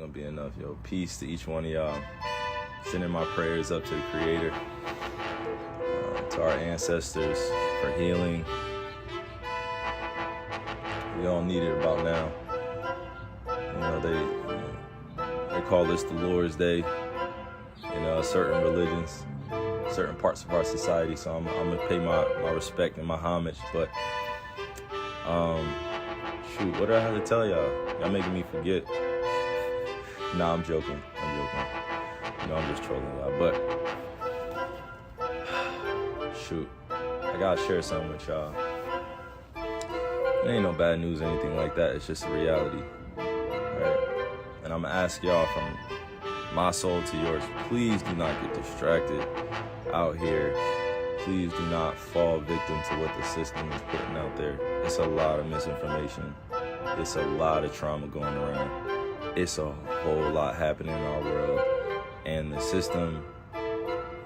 gonna be enough. Yo, peace to each one of y'all. Sending my prayers up to the Creator, to our ancestors for healing. We all need it about now. You know, they call this the Lord's Day in certain religions, certain parts of our society. So I'm gonna pay my respect and my homage. But shoot, what do I have to tell y'all? Y'all making me forget. Nah, I'm joking. You know, I'm just trolling y'all. But shoot, I gotta share something with y'all. It ain't no bad news or anything like that. It's just a reality, right? And I'm gonna ask y'all from my soul to yours, please do not get distracted out here. Please do not fall victim to what the system is putting out there. It's a lot of misinformation. It's a lot of trauma going around. It's a whole lot happening in our world. And the system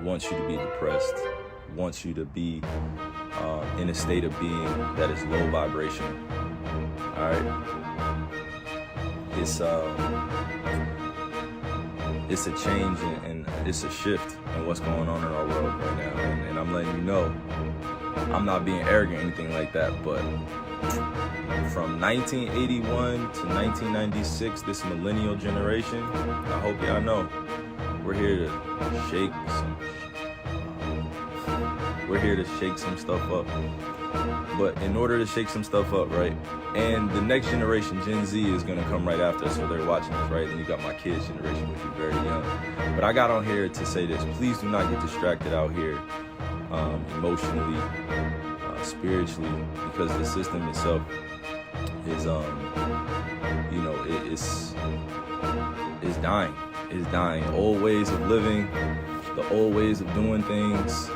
wants you to be depressed, wants you to be in a state of being that is low vibration. All right? It's a change and it's a shift in what's going on in our world right now. And I'm letting you know, I'm not being arrogant or anything like that, but from 1981 to 1996, this millennial generation, I hope y'all know, we're here to shake some stuff up. But in order to shake some stuff up, right? And the next generation, Gen Z, is gonna come right after us, so they're watching us, right? And you got my kids' generation, which is very young. But I got on here to say this: please do not get distracted out here, emotionally, spiritually, because the system itself is, it's dying. It's dying. Old ways of living, the old ways of doing things.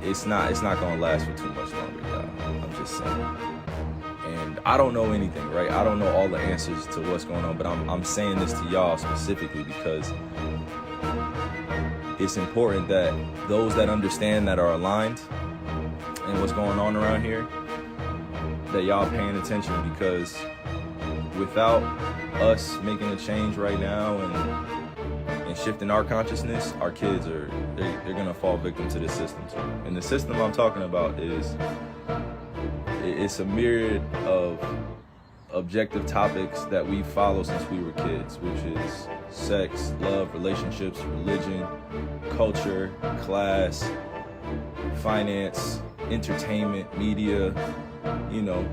It's not gonna last for too much longer, y'all. I'm just saying. And I don't know anything, right? I don't know all the answers to what's going on, but I'm saying this to y'all specifically because it's important that those that understand, that are aligned in what's going on around here, that y'all paying attention, because without us making a change right now and shifting our consciousness, our kids they're gonna fall victim to this system too. And the system I'm talking about it's a myriad of objective topics that we follow since we were kids, which is sex, love, relationships, religion, culture, class, finance, entertainment, media,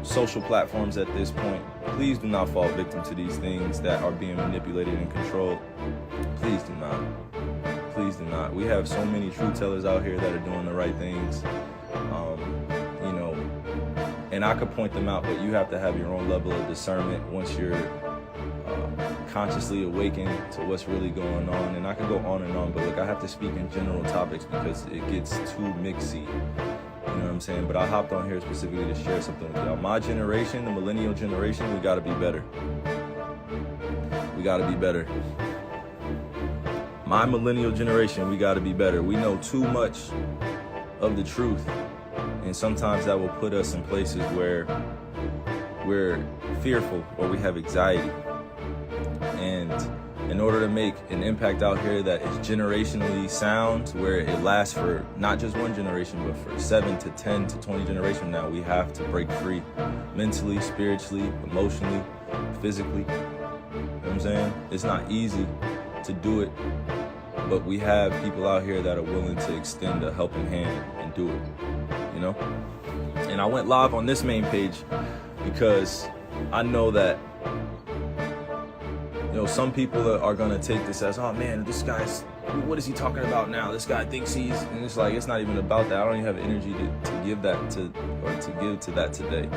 social platforms at this point. Please do not fall victim to these things that are being manipulated and controlled. Please do not. Please do not. We have so many truth tellers out here that are doing the right things, and I could point them out, but you have to have your own level of discernment once you're consciously awakened to what's really going on. And I could go on and on, but look, I have to speak in general topics because it gets too mixy. You know what I'm saying? But I hopped on here specifically to share something with y'all. My generation, the millennial generation, we gotta be better. We gotta be better. My millennial generation, we gotta be better. We know too much of the truth, and sometimes that will put us in places where we're fearful or we have anxiety. And in order to make an impact out here that is generationally sound, where it lasts for not just one generation, but for 7 to 10 to 20 generations now, we have to break free mentally, spiritually, emotionally, physically. You know what I'm saying? It's not easy to do it, but we have people out here that are willing to extend a helping hand and do it, And I went live on this main page because I know that some people are gonna take this as, oh man, this guy's, what is he talking about now? This guy thinks and it's like, it's not even about that. I don't even have energy to give that to give to that today,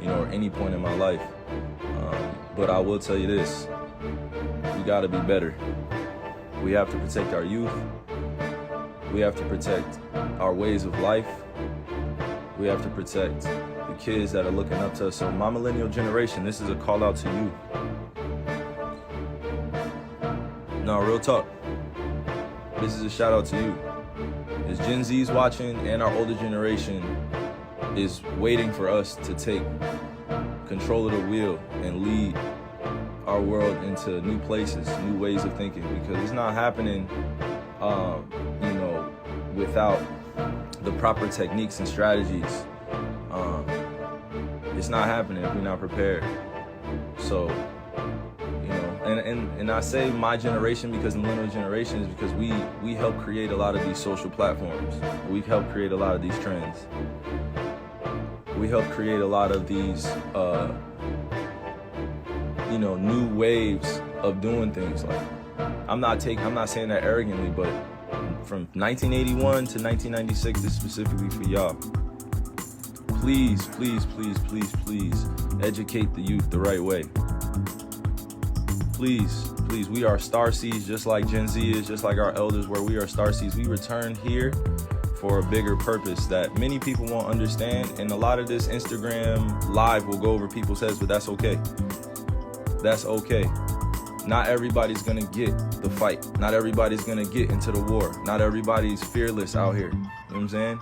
or any point in my life. But I will tell you this, we gotta be better. We have to protect our youth. We have to protect our ways of life. We have to protect the kids that are looking up to us. So my millennial generation, this is a call out to you. No, real talk. This is a shout out to you. As Gen Z's watching and our older generation is waiting for us to take control of the wheel and lead our world into new places, new ways of thinking, because it's not happening, without the proper techniques and strategies. It's not happening if we're not prepared. So, and I say my generation because the millennial generation is because we help create a lot of these social platforms. We help create a lot of these trends. We help create a lot of these, new waves of doing things. Like, I'm not saying that arrogantly, but from 1981 to 1996, this is specifically for y'all. Please, please, please, please, please educate the youth the right way. Please, please, we are starseeds just like Gen Z is, just like our elders were. We are starseeds. We returned here for a bigger purpose that many people won't understand, and a lot of this Instagram live will go over people's heads, but that's okay. That's okay. Not everybody's gonna get the fight. Not everybody's gonna get into the war. Not everybody's fearless out here. You know what I'm saying?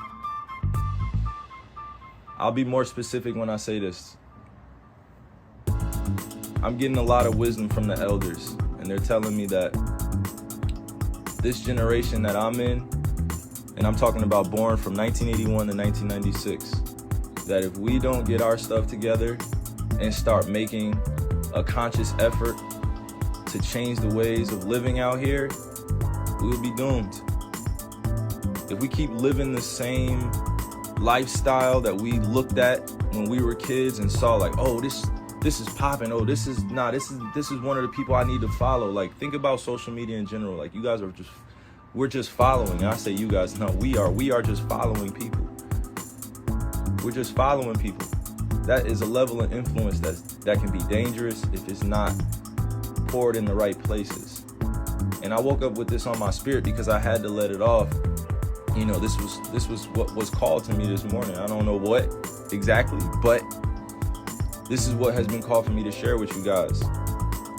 I'll be more specific when I say this. I'm getting a lot of wisdom from the elders, and they're telling me that this generation that I'm in, and I'm talking about born from 1981 to 1996, that if we don't get our stuff together and start making a conscious effort to change the ways of living out here, we'll be doomed. If we keep living the same lifestyle that we looked at when we were kids and saw like, oh, this is popping, oh, this is one of the people I need to follow. Like, think about social media in general. Like, you guys we're just following. I say you guys, no, we are just following people. We're just following people. That is a level of influence that can be dangerous if it's not poured in the right places. And I woke up with this on my spirit because I had to let it off. This was what was called to me this morning. I don't know what exactly, but this is what has been called for me to share with you guys.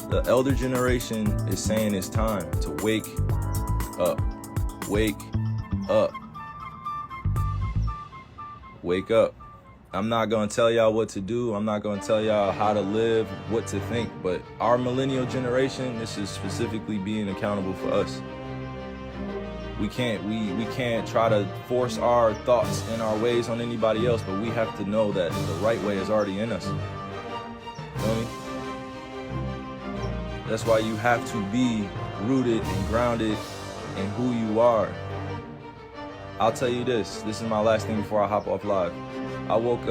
The elder generation is saying it's time to wake up. Wake up. Wake up. I'm not going to tell y'all what to do. I'm not going to tell y'all how to live, what to think. But our millennial generation, this is specifically being accountable for us. We can't try to force our thoughts and our ways on anybody else, but we have to know that the right way is already in us. Feel me? That's why you have to be rooted and grounded in who you are. I'll tell you this is my last thing before I hop off live. I wake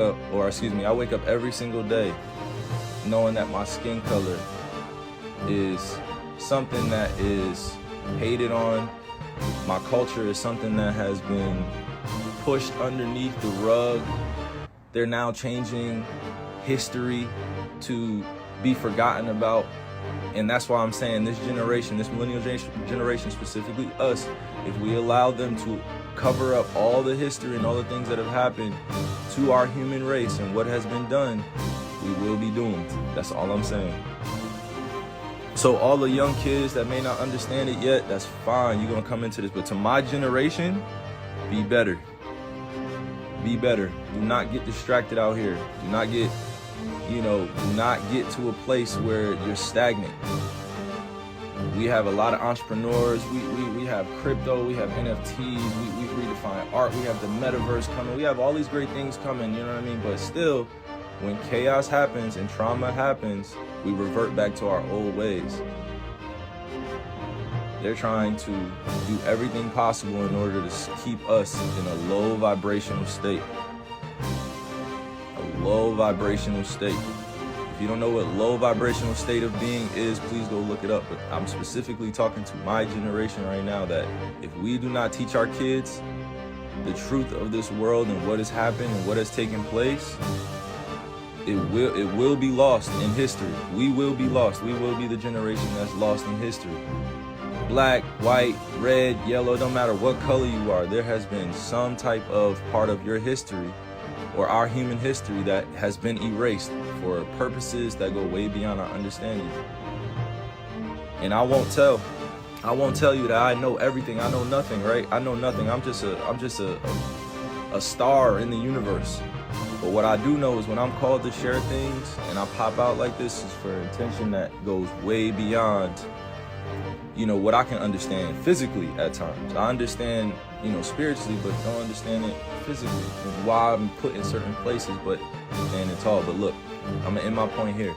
up every single day knowing that my skin color is something that is hated on. My culture is something that has been pushed underneath the rug. They're now changing history to be forgotten about. And that's why I'm saying this generation, this millennial generation, specifically us, if we allow them to cover up all the history and all the things that have happened to our human race and what has been done, we will be doomed. That's all I'm saying. So all the young kids that may not understand it yet, that's fine. You're going to come into this. But to my generation, be better. Be better. Do not get distracted out here. Do not get to a place where you're stagnant. We have a lot of entrepreneurs. We have crypto. We have NFTs. We've redefined art. We have the metaverse coming. We have all these great things coming, you know what I mean? But still, when chaos happens and trauma happens, we revert back to our old ways. They're trying to do everything possible in order to keep us in a low vibrational state. A low vibrational state. If you don't know what low vibrational state of being is, please go look it up. But I'm specifically talking to my generation right now that if we do not teach our kids the truth of this world and what has happened and what has taken place, it will be lost in history. We will be lost. We will be the generation that's lost in history. Black, white, red, yellow, don't matter what color you are, there has been some type of part of your history or our human history that has been erased for purposes that go way beyond our understanding. And I won't tell you that I know everything. I know nothing, right? I know nothing. I'm just a star in the universe. But what I do know is when I'm called to share things and I pop out like this is for intention that goes way beyond, what I can understand physically at times. I understand, spiritually, but don't understand it physically and why I'm put in certain places, but standing tall. But look, I'm gonna end my point here.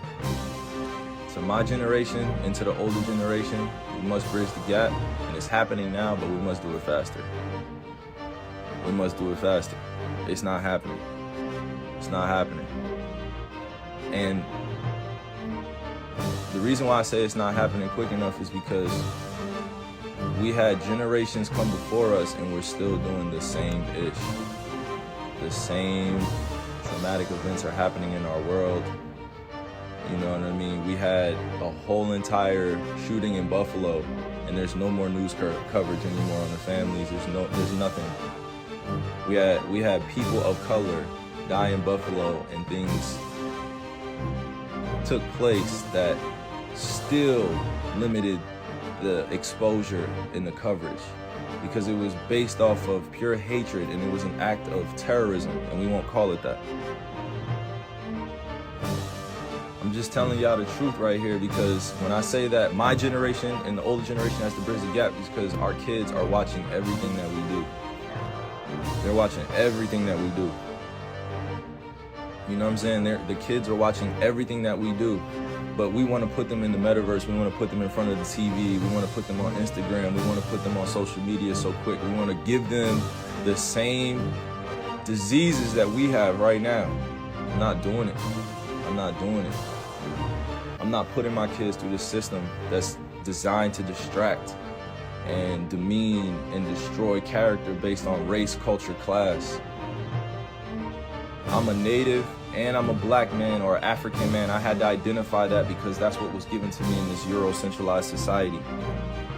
To my generation and to the older generation, we must bridge the gap, and it's happening now, but we must do it faster. We must do it faster. It's not happening. It's not happening. And the reason why I say it's not happening quick enough is because we had generations come before us and we're still doing the same ish. The same traumatic events are happening in our world. You know what I mean? We had a whole entire shooting in Buffalo, and there's no more news coverage anymore on the families. There's nothing. We had people of color die in Buffalo, and things took place that still limited the exposure and the coverage because it was based off of pure hatred, and it was an act of terrorism, and we won't call it that. I'm just telling y'all the truth right here, because when I say that my generation and the older generation has to bridge the gap, is because our kids are watching everything that we do. They're watching everything that we do. You know what I'm saying? The kids are watching everything that we do, but we want to put them in the metaverse. We want to put them in front of the TV. We want to put them on Instagram. We want to put them on social media so quick. We want to give them the same diseases that we have right now. I'm not doing it. I'm not doing it. I'm not putting my kids through this system that's designed to distract and demean and destroy character based on race, culture, class. I'm a native and I'm a black man or African man. I had to identify that because that's what was given to me in this Euro-centralized society.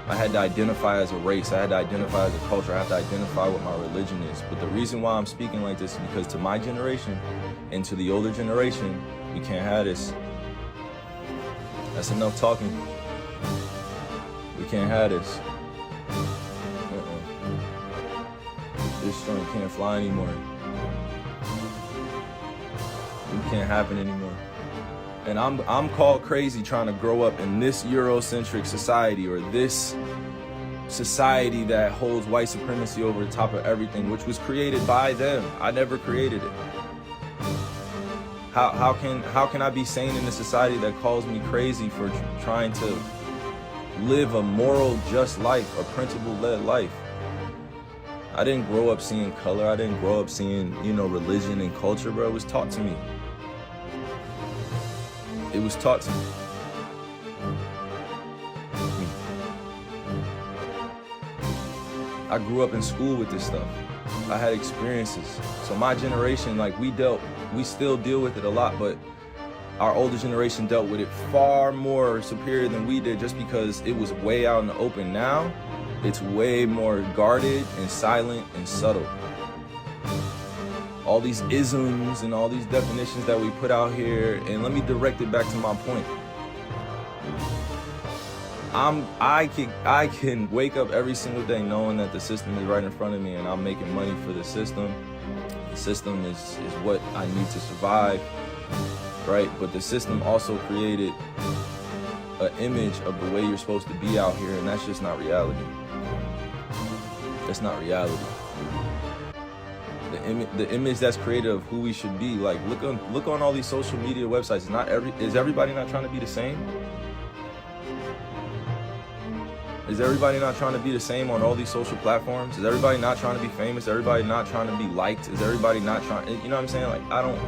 I had to identify as a race. I had to identify as a culture. I had to identify what my religion is. But the reason why I'm speaking like this is because to my generation and to the older generation, we can't have this. That's enough talking. We can't have this. This joint can't fly anymore. It can't happen anymore. And I'm called crazy trying to grow up in this Eurocentric society, or this society that holds white supremacy over the top of everything, which was created by them. I never created it. How can I be sane in a society that calls me crazy for trying to live a moral, just life, a principle-led life? I didn't grow up seeing color. I didn't grow up seeing, religion and culture, bro. It was taught to me. It was taught to me. I grew up in school with this stuff. I had experiences. So my generation, we still deal with it a lot, but our older generation dealt with it far more superior than we did, just because it was way out in the open. Now, it's way more guarded and silent and subtle. All these isms and all these definitions that we put out here, and let me direct it back to my point. I can wake up every single day knowing that the system is right in front of me and I'm making money for the system. The system is what I need to survive, right? But the system also created an image of the way you're supposed to be out here, and that's just not reality. That's not reality. The image that's created of who we should be, like look on all these social media websites. Is everybody not trying to be the same? Is everybody not trying to be the same on all these social platforms? Is everybody not trying to be famous? Is everybody not trying to be liked? Is everybody not trying? You know what I'm saying? Like, I don't.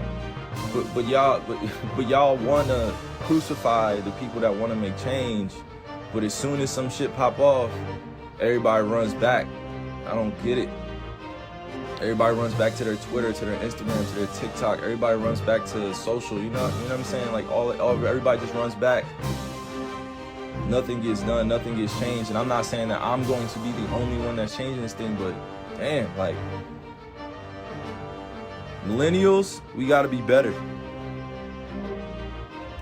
But y'all want to crucify the people that want to make change. But as soon as some shit pop off, everybody runs back. I don't get it. Everybody runs back to their Twitter, to their Instagram, to their TikTok. Everybody runs back to social. You know what I'm saying? Like everybody just runs back. Nothing gets done, nothing gets changed. And I'm not saying that I'm going to be the only one that's changing this thing, but damn, like, millennials, we gotta be better.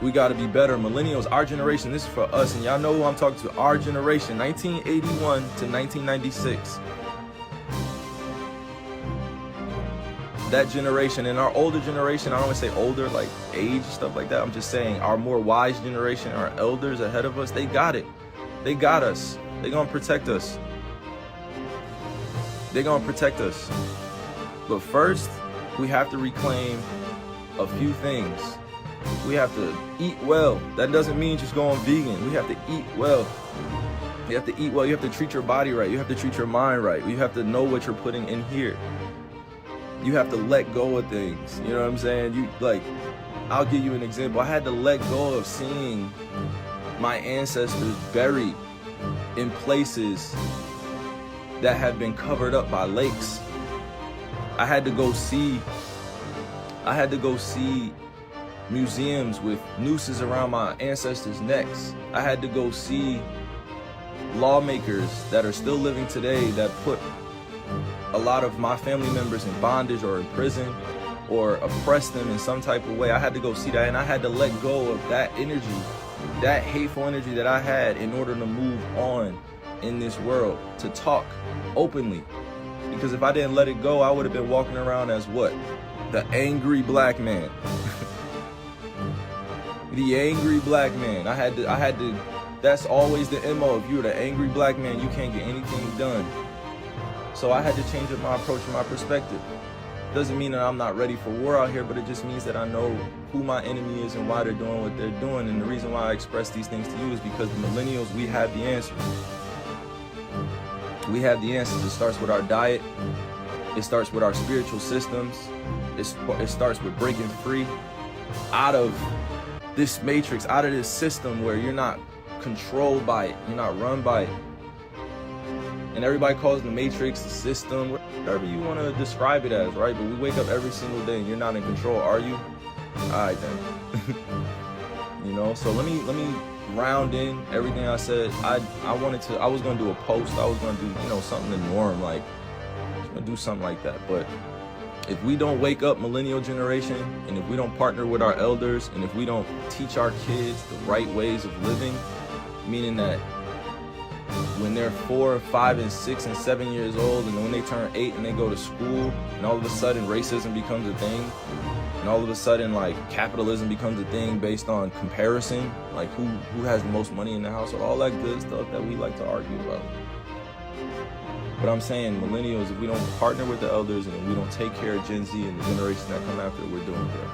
We gotta be better. Millennials, our generation, this is for us, and y'all know who I'm talking to. Our generation, 1981 to 1996. that generation and our older generation, I don't want to say older, like age, stuff like that. I'm just saying our more wise generation, our elders ahead of us, they got it. They got us. They're going to protect us. They're going to protect us. But first, we have to reclaim a few things. We have to eat well. That doesn't mean just going vegan. We have to eat well. You have to eat well. You have to treat your body right. You have to treat your mind right. You have to know what you're putting in here. You have to let go of things. You know what I'm saying? I'll give you an example. I had to let go of seeing my ancestors buried in places that have been covered up by lakes. I had to go see museums with nooses around my ancestors' necks. I had to go see lawmakers that are still living today that put a lot of my family members in bondage or in prison or oppressed them in some type of way. I had to go see that, and I had to let go of that energy, that hateful energy that I had in order to move on in this world, to talk openly. Because if I didn't let it go, I would have been walking around as what? The angry black man. The angry black man. I had to, that's always the MO. If you're the angry black man, you can't get anything done. So I had to change up my approach and my perspective. Doesn't mean that I'm not ready for war out here, but it just means that I know who my enemy is and why they're doing what they're doing. And the reason why I express these things to you is because the millennials, we have the answers. We have the answers. It starts with our diet. It starts with our spiritual systems. It starts with breaking free out of this matrix, out of this system where you're not controlled by it, you're not run by it. And everybody calls the matrix, the system, whatever you want to describe it as, right? But we wake up every single day and you're not in control, are you? All right then. You know, so let me round in everything I said. I was gonna do a post, I was gonna do, you know, something the norm, like I was gonna do something like that. But if we don't wake up millennial generation, and if we don't partner with our elders, and if we don't teach our kids the right ways of living, meaning that when they're 4, 5, and 6, and 7 years old, and when they turn 8 and they go to school, and all of a sudden racism becomes a thing, and all of a sudden like capitalism becomes a thing based on comparison, like who has the most money in the house, or all that good stuff that we like to argue about. But I'm saying, millennials, if we don't partner with the elders and if we don't take care of Gen Z and the generation that come after, we're doing good.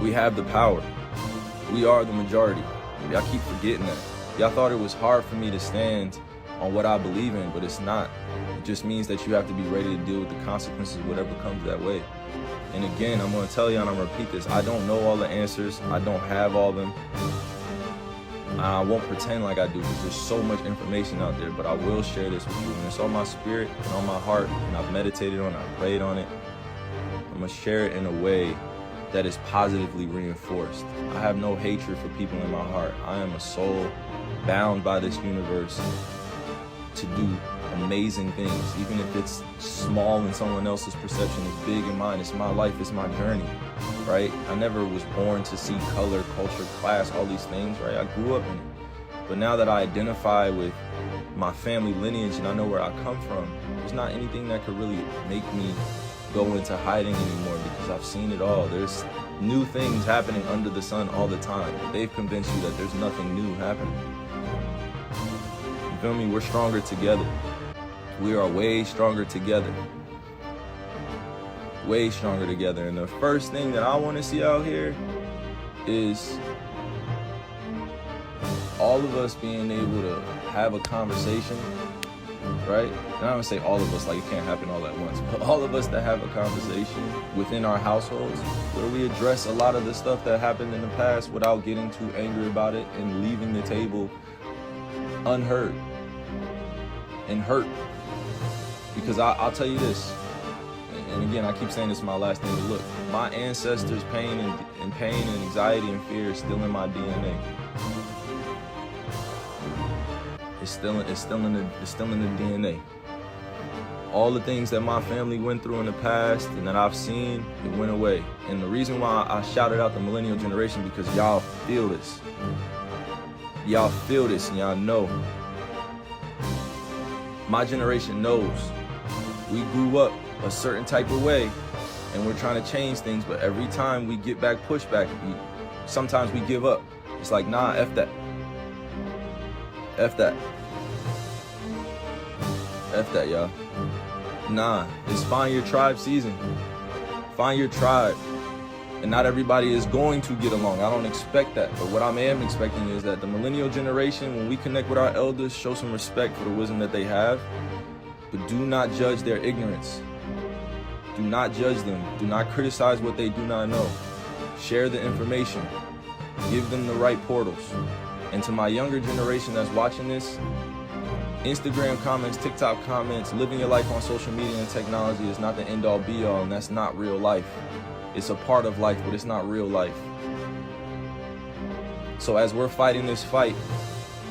We have the power. We are the majority. Y'all keep forgetting that. Y'all thought it was hard for me to stand on what I believe in, but it's not. It just means that you have to be ready to deal with the consequences, whatever comes that way. And again, I'm gonna tell you and I'm gonna repeat this. I don't know all the answers. I don't have all of them. I won't pretend like I do because there's so much information out there, but I will share this with you. And it's on my spirit and on my heart, and I've meditated on it, I've prayed on it. I'm gonna share it in a way that is positively reinforced. I have no hatred for people in my heart. I am a soul bound by this universe to do amazing things, even if it's small in someone else's perception, it's big in mine. It's my life, it's my journey, right? I never was born to see color, culture, class, all these things, right? I grew up in it. But now that I identify with my family lineage and I know where I come from, there's not anything that could really make me go into hiding anymore, because I've seen it all. There's new things happening under the sun all the time. They've convinced you that there's nothing new happening. You feel me? We're stronger together. We are way stronger together. Way stronger together. And the first thing that I want to see out here is all of us being able to have a conversation, right? And I don't say all of us, like it can't happen all at once, but all of us that have a conversation within our households where we address a lot of the stuff that happened in the past without getting too angry about it and leaving the table unheard and hurt. Because I'll tell you this, and again, I keep saying this is my last thing, but look, my ancestors' pain and anxiety and fear is still in my DNA. It's still in the DNA. All the things that my family went through in the past and that I've seen, it went away. And the reason why I shouted out the millennial generation, because y'all feel this. Y'all feel this and y'all know. My generation knows. We grew up a certain type of way, and we're trying to change things, but every time we get back pushback, sometimes we give up. It's like, nah, F that. F that. F that, y'all. Nah, it's find your tribe season. Find your tribe. And not everybody is going to get along. I don't expect that. But what I am expecting is that the millennial generation, when we connect with our elders, show some respect for the wisdom that they have, but do not judge their ignorance. Do not judge them. Do not criticize what they do not know. Share the information. Give them the right portals. And to my younger generation that's watching this, Instagram comments, TikTok comments, living your life on social media and technology is not the end-all be-all, and that's not real life. It's a part of life, but it's not real life. So as we're fighting this fight,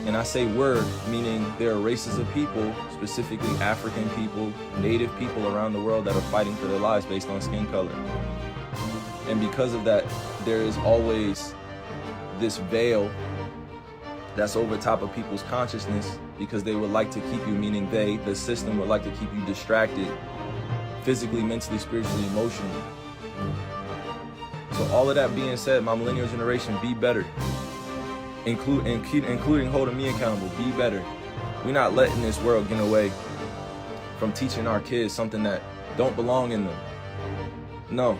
and I say we're, meaning there are races of people, specifically African people, native people around the world that are fighting for their lives based on skin color. And because of that, there is always this veil that's over top of people's consciousness, because they would like to keep you, meaning they, the system, would like to keep you distracted physically, mentally, spiritually, emotionally. So all of that being said, my millennial generation, be better. Including holding me accountable, be better. We're not letting this world get away from teaching our kids something that don't belong in them. No.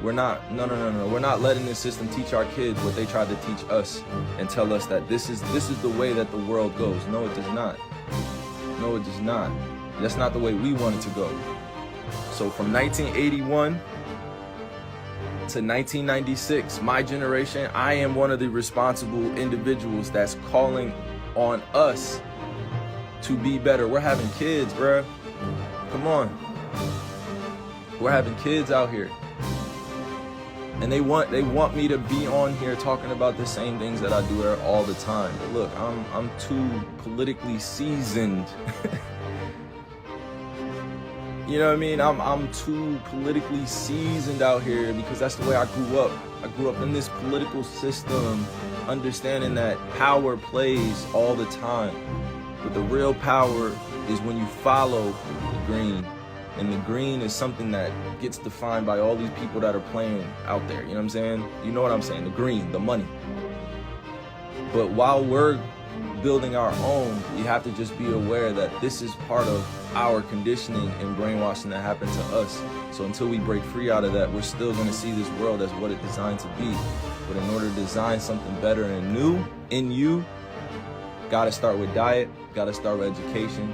We're not. No. We're not letting this system teach our kids what they tried to teach us and tell us that this is the way that the world goes. No, it does not. No, it does not. That's not the way we want it to go. So from 1981 to 1996, my generation, I am one of the responsible individuals that's calling on us to be better. We're having kids, bruh. Come on. We're having kids out here. And they want me to be on here talking about the same things that I do all the time. But look, I'm too politically seasoned. You know what I mean? I'm too politically seasoned out here because that's the way I grew up. I grew up in this political system, understanding that power plays all the time. But the real power is when you follow the green. And the green is something that gets defined by all these people that are playing out there. You know what I'm saying? You know what I'm saying? The green, the money. But while we're building our own, you have to just be aware that this is part of our conditioning and brainwashing that happened to us. So until we break free out of that, we're still going to see this world as what it's designed to be. But in order to design something better and new in you, got to start with diet, got to start with education.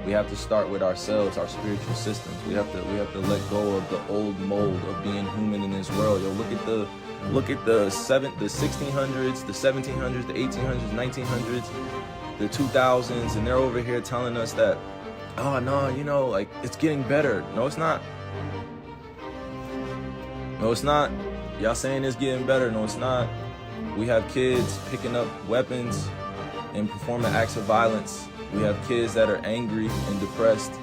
We have to start with ourselves, our spiritual systems. We have to let go of the old mold of being human in this world. Yo, look at the 1600s, the 1700s, the 1800s, 1900s, the 2000s, and they're over here telling us that, oh no, you know, like it's getting better. No, it's not. No, it's not. Y'all saying it's getting better. No, it's not. We have kids picking up weapons and performing acts of violence. We have kids that are angry and depressed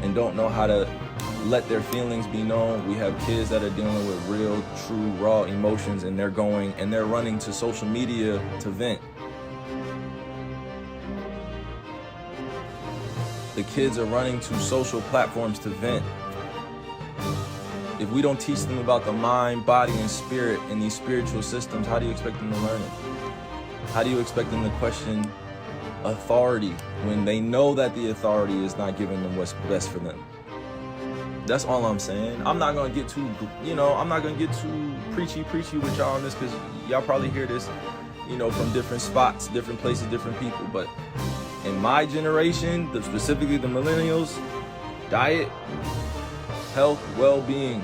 and don't know how to let their feelings be known. We have kids that are dealing with real, true, raw emotions, and they're running to social media to vent. The kids are running to social platforms to vent. If we don't teach them about the mind, body, and spirit in these spiritual systems, how do you expect them to learn it? How do you expect them to question authority when they know that the authority is not giving them what's best for them? That's all I'm saying. I'm not gonna get too, I'm not gonna get too preachy with y'all on this, because y'all probably hear this, from different spots, different places, different people. But in my generation, specifically the millennials, diet, health, well-being,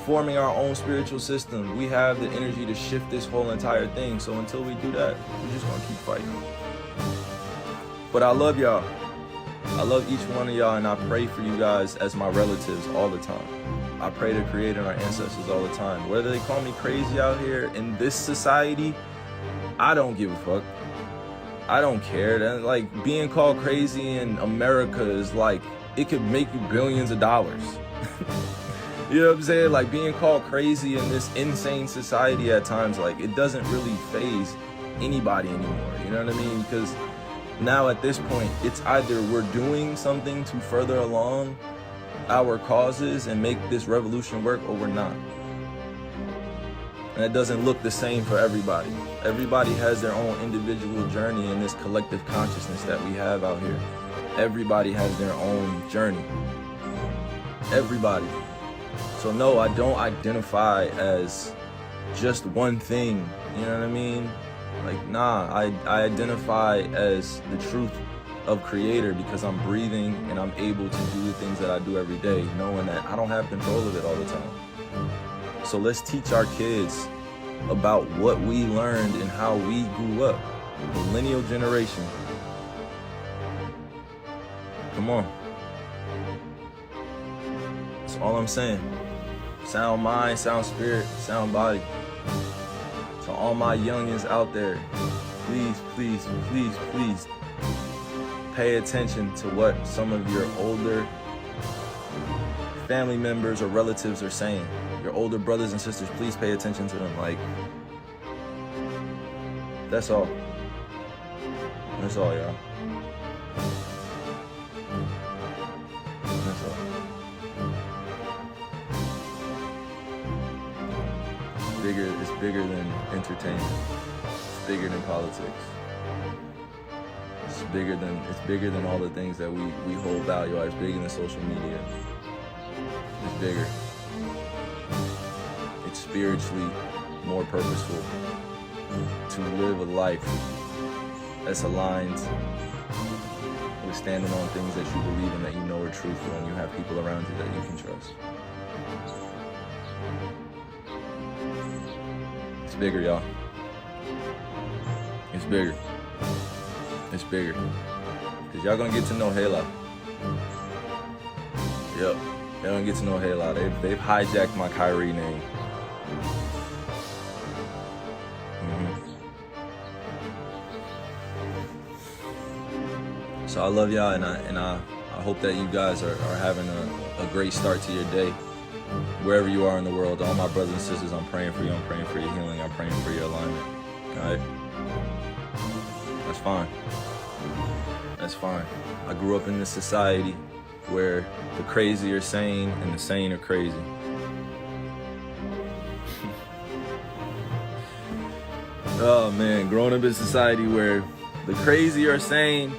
forming our own spiritual system, we have the energy to shift this whole entire thing. So until we do that, we're just gonna keep fighting. But I love y'all. I love each one of y'all, and I pray for you guys as my relatives all the time. I pray to Creator and our ancestors all the time. Whether they call me crazy out here in this society, I don't give a fuck. I don't care. And like, being called crazy in America is like, it could make you billions of dollars. You know what I'm saying? Like, being called crazy in this insane society at times, like, it doesn't really faze anybody anymore. You know what I mean? Because now at this point, it's either we're doing something to further along our causes and make this revolution work, or we're not. And it doesn't look the same for everybody. Everybody has their own individual journey in this collective consciousness that we have out here. Everybody has their own journey. Everybody. So no, I don't identify as just one thing, you know what I mean? Like, nah, I identify as the truth of creator because I'm breathing and I'm able to do the things that I do every day, knowing that I don't have control of it all the time. So let's teach our kids about what we learned and how we grew up. Millennial generation. Come on. That's all I'm saying. Sound mind, sound spirit, sound body. So all my youngins out there, please, please, please, please pay attention to what some of your older family members or relatives are saying. Your older brothers and sisters, please pay attention to them. Like, that's all. That's all, y'all. That's all. It's bigger than entertainment. It's bigger than politics. It's bigger than all the things that we hold value on. It's bigger than social media. It's bigger. It's spiritually more purposeful to live a life that's aligned with standing on things that you believe in, that you know are truthful, and you have people around you that you can trust. It's bigger, y'all. It's bigger. It's bigger. Because y'all gonna get to know Halo. Yep. Y'all gonna get to know Halo. They've hijacked my Kyrie name. So I love y'all, and I hope that you guys are having a great start to your day. Wherever you are in the world, all my brothers and sisters, I'm praying for you. I'm praying for your healing. I'm praying for your alignment. All right? That's fine. That's fine. I grew up in this society where the crazy are sane and the sane are crazy. Oh man, growing up in society where the crazy are sane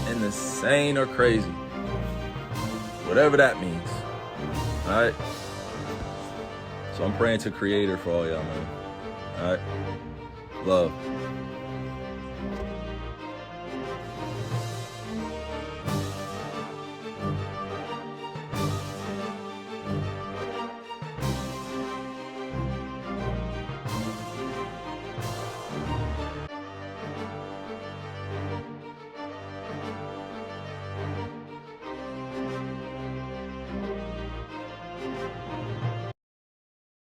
and the sane are crazy. Whatever that means. Alright? So I'm praying to Creator for all y'all, man. Alright? Love.